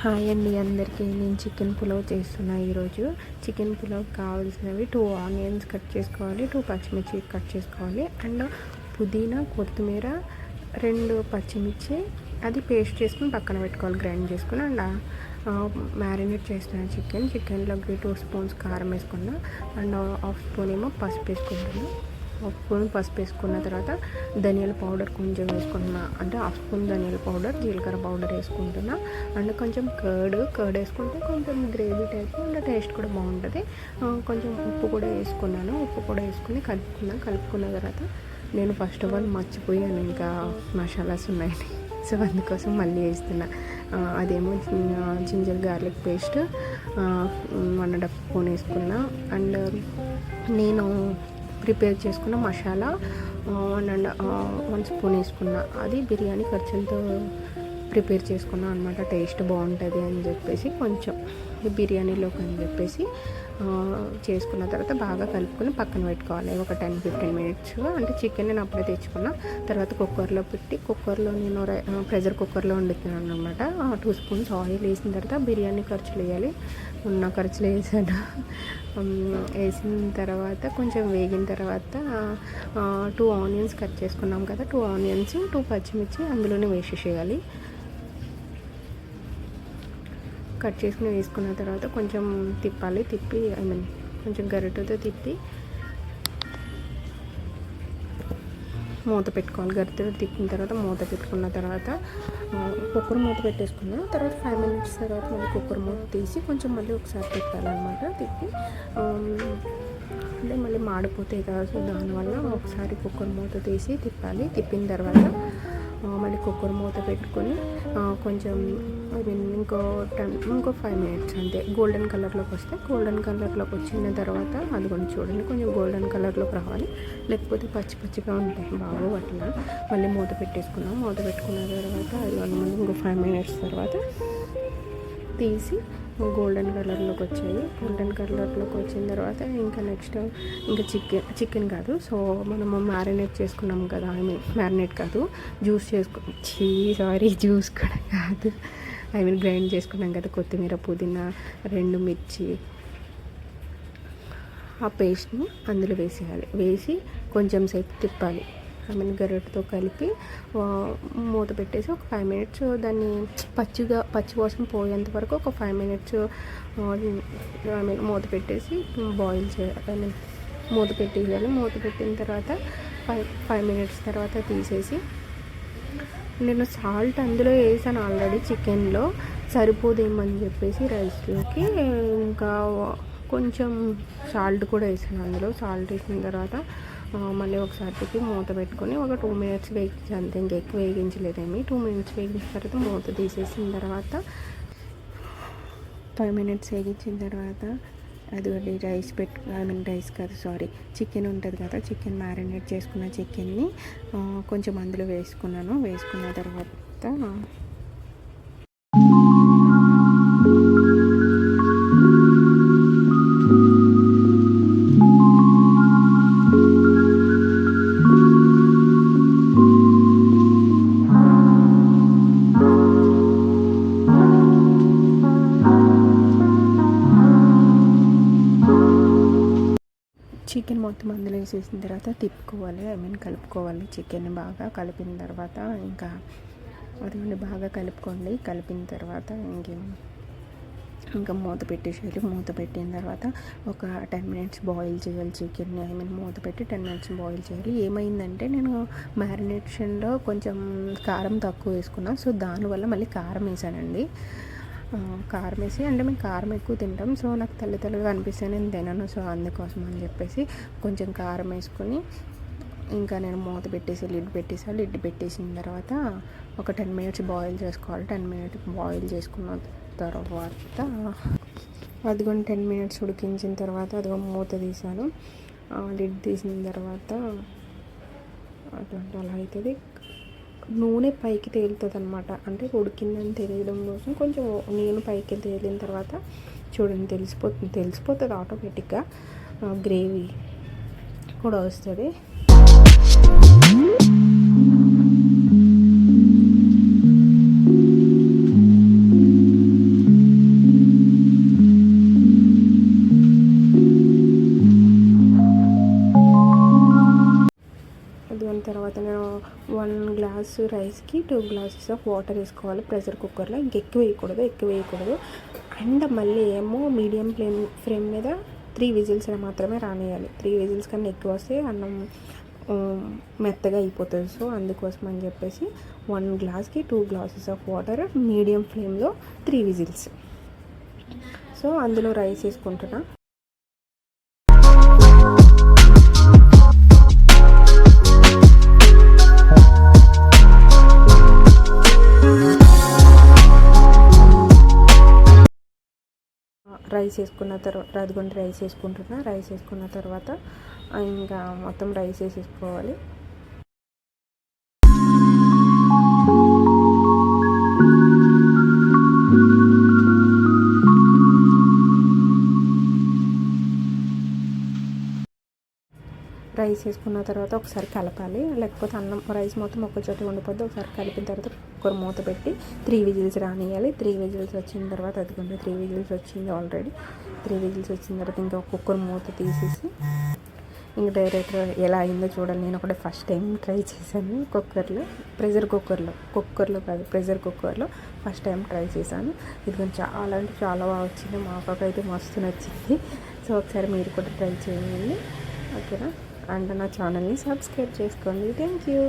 Hi అండి అందరికీ. నేను చికెన్ పులావ్ చేస్తున్నా ఈరోజు. చికెన్ పులావ్ కావాల్సినవి 2 ఆనియన్స్ కట్ చేసుకోవాలి, 2 పచ్చిమిర్చి కట్ చేసుకోవాలి, అండ్ పుదీనా, కొత్తిమీర, 2 పచ్చిమిర్చి అది పేస్ట్ చేసుకుని పక్కన పెట్టుకోవాలి, గ్రైండ్ చేసుకుని. అండ్ మ్యారినేట్ చేసిన చికెన్లోకి 2 స్పూన్స్ కారం వేసుకున్నా, అండ్ హాఫ్ స్పూన్ ఏమో పసుపు వేసుకుంటున్నాను. హాఫ్ స్పూన్ పసుపు వేసుకున్న తర్వాత ధనియాల పౌడర్ కొంచెం వేసుకుంటున్నా, అంటే హాఫ్ స్పూన్ ధనియాల పౌడర్, జీలకర్ర పౌడర్ వేసుకుంటున్నా. అండ్ కొంచెం కర్డ్ వేసుకుంటే కొంచెం గ్రేవీ టైప్ అండ్ టేస్ట్ కూడా బాగుంటుంది. కొంచెం ఉప్పు కూడా వేసుకున్నాను. ఉప్పు కూడా వేసుకుని కలుపుకున్న తర్వాత నేను ఫస్ట్ ఆఫ్ ఆల్ మర్చిపోయాను, ఇంకా మసాలాస్ ఉన్నాయని. సో అందుకోసం మళ్ళీ వేస్తున్నా. అదేమో జింజర్ గార్లిక్ పేస్ట్ 1.5 స్పూన్ వేసుకున్నా. అండ్ నేను ప్రిపేర్ చేసుకున్న మసాలా 1 స్పూన్ వేసుకున్నా. అది బిర్యానీ ఖర్చులతో ప్రిపేర్ చేసుకున్నా అనమాట. టేస్ట్ బాగుంటుంది అని చెప్పేసి, కొంచెం బిర్యానీలోకి అని చెప్పేసి చేసుకున్న తర్వాత బాగా కలుపుకొని పక్కన పెట్టుకోవాలి ఒక 10-15 మినిట్స్. అంటే చికెన్ నేను అప్పుడే తెచ్చుకున్నా. తర్వాత కుక్కర్లో పెట్టి, కుక్కర్లో నేను ప్రెషర్ కుక్కర్లో వండుతున్నాను అనమాట. 2 స్పూన్స్ ఆయిల్ వేసిన తర్వాత బిర్యానీ ఖర్చులు వేయాలి. ఉన్న ఖర్చులు వేసాను. వేసిన తర్వాత కొంచెం వేగిన తర్వాత 2 ఆనియన్స్ కట్ చేసుకున్నాం కదా, 2 ఆనియన్స్, 2 పచ్చిమిర్చి అందులోనే వేసేసేయాలి. కట్ చేసుకుని వేసుకున్న తర్వాత కొంచెం తిప్పి కొంచెం గరిటెతో తిప్పి మూత పెట్టుకోవాలి. గరిటెతో తిప్పిన తర్వాత మూత పెట్టుకున్న తర్వాత కుక్కర్ మూత పెట్టేసుకున్న తర్వాత 5 మినిట్స్ తర్వాత మళ్ళీ కుక్కర్ మూత తీసి కొంచెం మళ్ళీ ఒకసారి తిప్పాలన్నమాట. తిప్పి అంటే మళ్ళీ మాడిపోతాయి కదా, సో దానివల్ల ఒకసారి కుక్కర్ మూత తీసి తిప్పాలి. తిప్పిన తర్వాత మళ్ళీ కుక్కర్ మూత పెట్టుకొని కొంచెం ఇంకో 5 మినిట్స్ అంతే. గోల్డెన్ కలర్లోకి వస్తే, గోల్డెన్ కలర్లోకి వచ్చిన తర్వాత అది కొంచెం చూడండి, కొంచెం గోల్డెన్ కలర్లోకి రావాలి, లేకపోతే పచ్చిగా ఉంటాయి బాగు అట్లా. మళ్ళీ మూత పెట్టేసుకున్నాం. మూత పెట్టుకున్న తర్వాత అది ఇంకో 5 మినిట్స్ తర్వాత తీసి గోల్డెన్ కలర్లోకి వచ్చాయి. గోల్డెన్ కలర్లోకి వచ్చిన తర్వాత ఇంకా నెక్స్ట్ చికెన్ కాదు, సో మనము మ్యారినేట్ చేసుకున్నాం కదా, మ్యారినేట్ కాదు, జ్యూస్ కూడా కాదు, గ్రైండ్ చేసుకున్నాం కదా, కొత్తిమీర, పుదీనా, 2 మిర్చి, ఆ పేస్ట్ని అందులో వేసేయాలి. వేసి కొంచెం సేపు తిప్పాలి. గరిటెతో కలిపి మూత పెట్టేసి ఒక 5 మినిట్స్ దాన్ని పచ్చి వాసన పోయేంత వరకు ఒక 5 మినిట్స్ మూత పెట్టేసి బాయిల్ చేయాలి. మూత పెట్టేయాలి. మూత పెట్టిన తర్వాత 5 మినిట్స్ తర్వాత తీసేసి, నేను సాల్ట్ అందులో వేసాను ఆల్రెడీ, చికెన్లో సరిపోదేమని చెప్పేసి రైస్లోకి ఇంకా కొంచెం సాల్ట్ కూడా వేసాను అందులో. సాల్ట్ వేసిన తర్వాత మళ్ళీ ఒకసారి తిప్పి మూత పెట్టుకొని ఒక 2 మినిట్స్ వేగించి, అంతే, ఇంకెక్కువ వేగించలేదేమి. 2 మినిట్స్ వేగించిన తర్వాత మూత తీసేసిన తర్వాత 5 మినిట్స్ వేగించిన తర్వాత అది చికెన్ ఉంటుంది కదా, చికెన్ మ్యారినేట్ చేసుకున్న చికెన్ని కొంచెం అందులో వేసుకున్నాను. వేసుకున్న తర్వాత చికెన్ మొత్తం అందులో వేసేసిన తర్వాత తిప్పుకోవాలి, కలుపుకోవాలి. చికెన్ బాగా కలిపిన తర్వాత ఇంకా అది బాగా కలుపుకోండి. కలిపిన తర్వాత ఇంకా మూత పెట్టేసేయాలి. మూత పెట్టిన తర్వాత ఒక 10 మినిట్స్ బాయిల్ చేయాలి చికెన్ని. మూత పెట్టి 10 మినిట్స్ బాయిల్ చేయాలి. ఏమైందంటే నేను మ్యారినేషన్లో కొంచెం కారం తక్కువ వేసుకున్నాను, సో దానివల్ల మళ్ళీ కారం వేసానండి. కారం వేసి, అంటే మేము కారం ఎక్కువ తింటాం, సో నాకు తెల్లగా అనిపిస్తే నేను తినను, సో అందుకోసం అని చెప్పేసి కొంచెం కారం వేసుకొని ఇంకా నేను మూత పెట్టేసి లిడ్ పెట్టేసిన తర్వాత ఒక 10 మినిట్స్ బాయిల్ చేసుకోవాలి. 10 మినిట్స్ బాయిల్ చేసుకున్న తర్వాత అదిగోండి 10 మినిట్స్ ఉడికించిన తర్వాత అదిగో మూత తీసాను. లిడ్ తీసిన తర్వాత అలా అవుతుంది. నూనె పైకి తేలుతుంది అనమాట, అంటే ఉడికిందని తెలియడం కోసం కొంచెం నేను పైకి తేలిన తర్వాత చూడండి తెలిసిపోతుంది ఆటోమేటిక్గా. గ్రేవీ కూడా వస్తుంది. గ్లాస్ రైస్కి 2 గ్లాసెస్ ఆఫ్ వాటర్ వేసుకోవాలి ప్రెషర్ కుక్కర్లో. ఎక్కువ వేయకూడదు. అండ్ మళ్ళీ ఏమో మీడియం ఫ్లేమ్ మీద 3 విజిల్స్ మాత్రమే రానియాలి. 3 విజిల్స్ కన్నా ఎక్కువ వస్తే అన్నం మెత్తగా అయిపోతుంది. సో అందుకోసం అని చెప్పేసి 1 గ్లాస్కి 2 గ్లాసెస్ ఆఫ్ వాటర్, మీడియం ఫ్లేమ్లో 3 విజిల్స్. సో అందులో రైస్ వేసుకుంటున్నా. రైస్ వేసుకున్న తర్వాత అదిగోండి రైస్ వేసుకున్న తర్వాత ఇంకా మొత్తం రైస్ వేసేసుకోవాలి. రైస్ వేసుకున్న తర్వాత ఒకసారి కలపాలి, లేకపోతే రైస్ మొత్తం ఒక్కచోట ఉండిపోద్ది. ఒకసారి కలిపిన తర్వాత కుక్కర్ మూత పెట్టి 3 విజిల్స్ రానియాలి. 3 విజిల్స్ వచ్చిన తర్వాత అదిగోండి 3 విజిల్స్ వచ్చింది ఆల్రెడీ. 3 విజిల్స్ వచ్చిన తర్వాత ఇంకా కుక్కర్ మూత తీసేసి ఇంకా డైరెక్ట్ ఎలా అయిందో చూడాలి. నేను ఒకటి ఫస్ట్ టైం ట్రై చేశాను ప్రెషర్ కుక్కర్లో ఫస్ట్ టైం ట్రై చేశాను. ఇది కొంచెం చాలా అంటే చాలా బాగా వచ్చింది. మా పాప అయితే మస్తు నచ్చింది. సో ఒకసారి మీరు కూడా ట్రై చేయండి, ఓకేనా? అండ్ నా ఛానల్ని సబ్స్క్రైబ్ చేసుకోండి. Thank you.